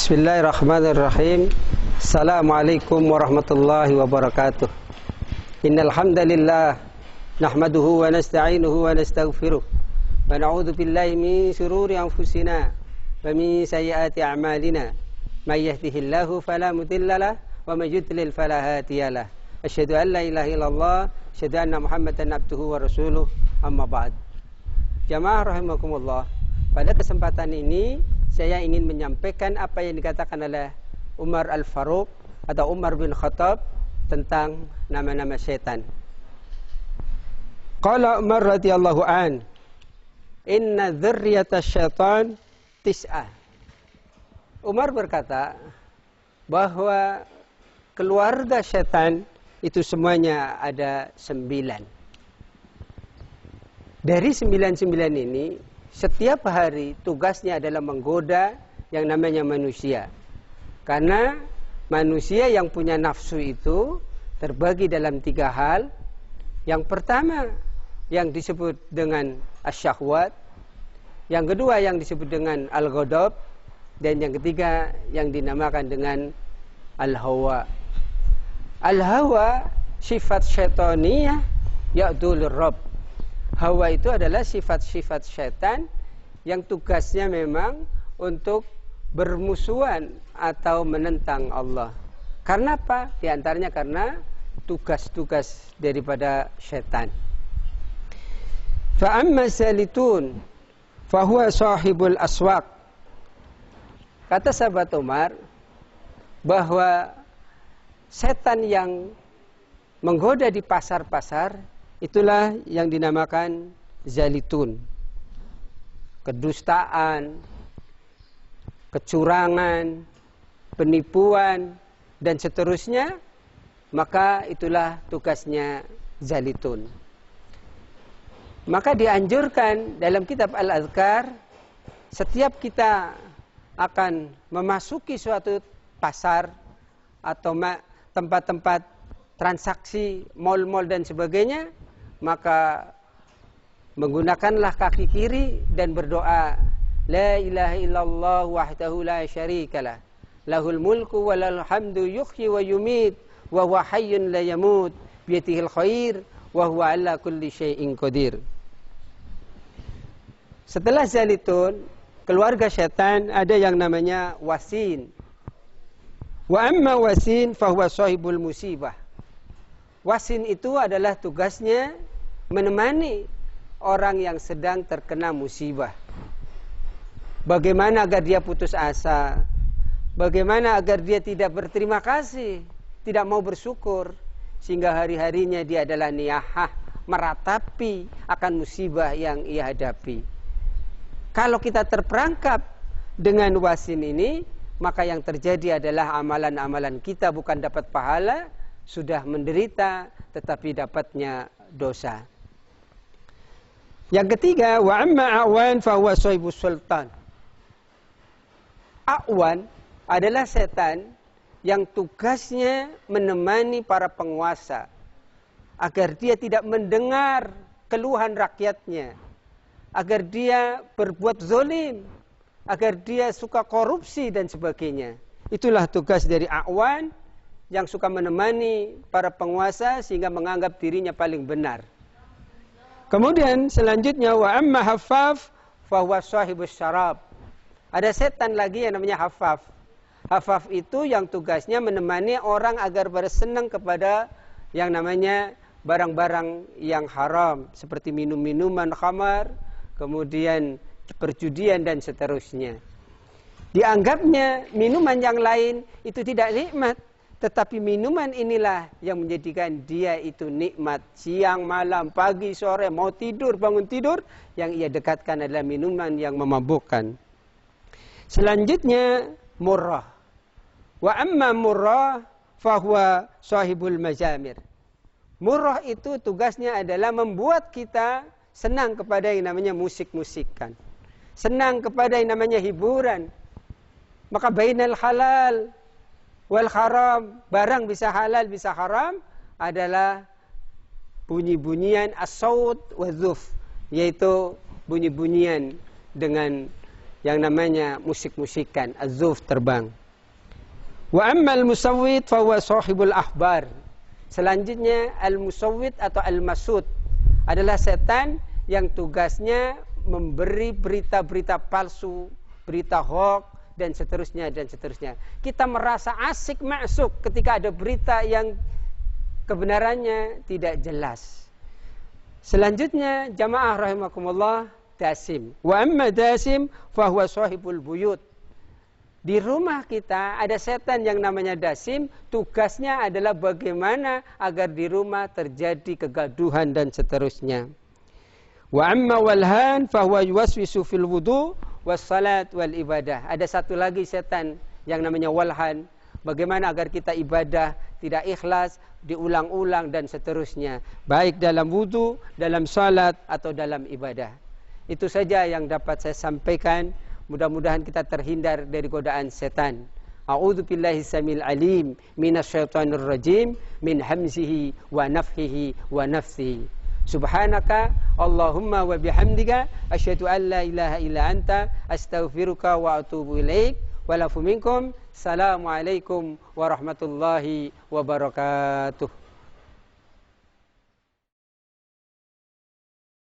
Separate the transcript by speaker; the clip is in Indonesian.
Speaker 1: Bismillahirrahmanirrahim. Assalamualaikum warahmatullahi wabarakatuh. Innal hamdalillah nahmaduhu wa nasta'inuhu wa nastaghfiruh wa na'udzu billahi min shururi anfusina wa min sayyiati a'malina. May yahdihillahu fala mudhillalah wa may yudlil fala hadiyalah. Asyhadu an la ilaha illallah, asyhadu anna Muhammadan abduhu wa rasuluh. Amma ba'd. Jamaah rahimakumullah. Pada kesempatan ini saya ingin menyampaikan apa yang dikatakan oleh Umar Al-Faruq atau Umar bin Khattab tentang nama-nama setan. Qala Umar radhiyallahu an, inna dzurriyyata syaitan tis'ah. Umar berkata bahwa keluarga setan itu semuanya ada 9. Dari 9 ini, setiap hari tugasnya adalah menggoda yang namanya manusia. Karena manusia yang punya nafsu itu terbagi dalam 3 hal. Yang pertama yang disebut dengan asyahwat, yang kedua yang disebut dengan al-ghadab, dan yang ketiga yang dinamakan dengan al-hawa. Al-hawa sifat syaitaniyah ya'dulur rabb. Hawa itu adalah sifat-sifat syaitan yang tugasnya memang untuk bermusuhan atau menentang Allah. Karena apa? Di antaranya karena tugas-tugas daripada syaitan. Fa amma salitun fa huwa sahibul aswaq. Kata sahabat Umar bahwa setan yang menggoda di pasar-pasar itulah yang dinamakan zalitun. Kedustaan, kecurangan, penipuan, dan seterusnya, maka itulah tugasnya zalitun. Maka dianjurkan dalam kitab Al-Adhkar, setiap kita akan memasuki suatu pasar atau tempat-tempat transaksi, mal-mal dan sebagainya, maka menggunakanlah kaki kiri dan berdoa, la ilaha illallah wahdahu la syarikalah, lahul mulku wa lahul hamdu yuhyi wa yumit wa huwa hayyun la yamut biyadihil khair wa huwa ala kulli syai'in qadir. Setelah zalitun, keluarga syaitan ada yang namanya wasin. Wa amma wasin fahuwa sahibul musibah. Wasin itu adalah tugasnya menemani orang yang sedang terkena musibah. Bagaimana agar dia putus asa? Bagaimana agar dia tidak berterima kasih, tidak mau bersyukur, sehingga hari-harinya dia adalah niyahah, meratapi akan musibah yang ia hadapi. Kalau kita terperangkap dengan wasin ini, maka yang terjadi adalah amalan-amalan kita bukan dapat pahala, sudah menderita tetapi dapatnya dosa. Yang ketiga, wa amma a'wan fa huwa sahibus sultan. A'wan adalah setan yang tugasnya menemani para penguasa agar dia tidak mendengar keluhan rakyatnya, agar dia berbuat zalim, agar dia suka korupsi dan sebagainya. Itulah tugas dari a'wan yang suka menemani para penguasa sehingga menganggap dirinya paling benar. Kemudian selanjutnya wa amma haffaf fa huwa sahibus syarab. Ada setan lagi yang namanya haffaf. Haffaf itu yang tugasnya menemani orang agar bersenang kepada yang namanya barang-barang yang haram seperti minum-minuman khamar, kemudian perjudian dan seterusnya. Dianggapnya minuman yang lain itu tidak nikmat, tetapi minuman inilah yang menjadikan dia itu nikmat. Siang, malam, pagi, sore, mau tidur, bangun tidur, yang ia dekatkan adalah minuman yang memabukkan. Selanjutnya, murrah. Wa amma murrah, fahuwa sahibul mazamir. Murrah itu tugasnya adalah membuat kita senang kepada yang namanya musik-musikan. Senang kepada yang namanya hiburan. Maka bainal halal wal haram, barang bisa halal bisa haram, adalah bunyi-bunyian as-saut wa dhuf, yaitu bunyi-bunyian dengan yang namanya musik-musikan, az-zuf, terbang. Wa ammal musawwit fa huwa sahibul ahbar. Selanjutnya al-musawwit atau al-masud adalah setan yang tugasnya memberi berita-berita palsu, berita hoax dan seterusnya dan seterusnya. Kita merasa asik masuk ketika ada berita yang kebenarannya tidak jelas. Selanjutnya jamaah rahimakumullah, dasim. Wa amma dasim fa huwa sahibul buyut. Di rumah kita ada setan yang namanya dasim, tugasnya adalah bagaimana agar di rumah terjadi kegaduhan dan seterusnya. Wa amma walhan fa huwa yuwaswisu fil wudu was salat wal ibadah. Ada satu lagi setan yang namanya walhan, bagaimana agar kita ibadah tidak ikhlas, diulang-ulang dan seterusnya, baik dalam wudu, dalam salat atau dalam ibadah. Itu saja yang dapat saya sampaikan. Mudah-mudahan kita terhindar dari godaan setan. A'udzu billahi samil alim minasyaitonir rajim min hamzihi wa nafthihi wa nafthihi. Subhanaka Allahumma wa bihamdika asyhadu an la ilaha illa anta astaghfiruka wa atubu ilaik. Walafu minkum. Assalamualaikum warahmatullahi wabarakatuh.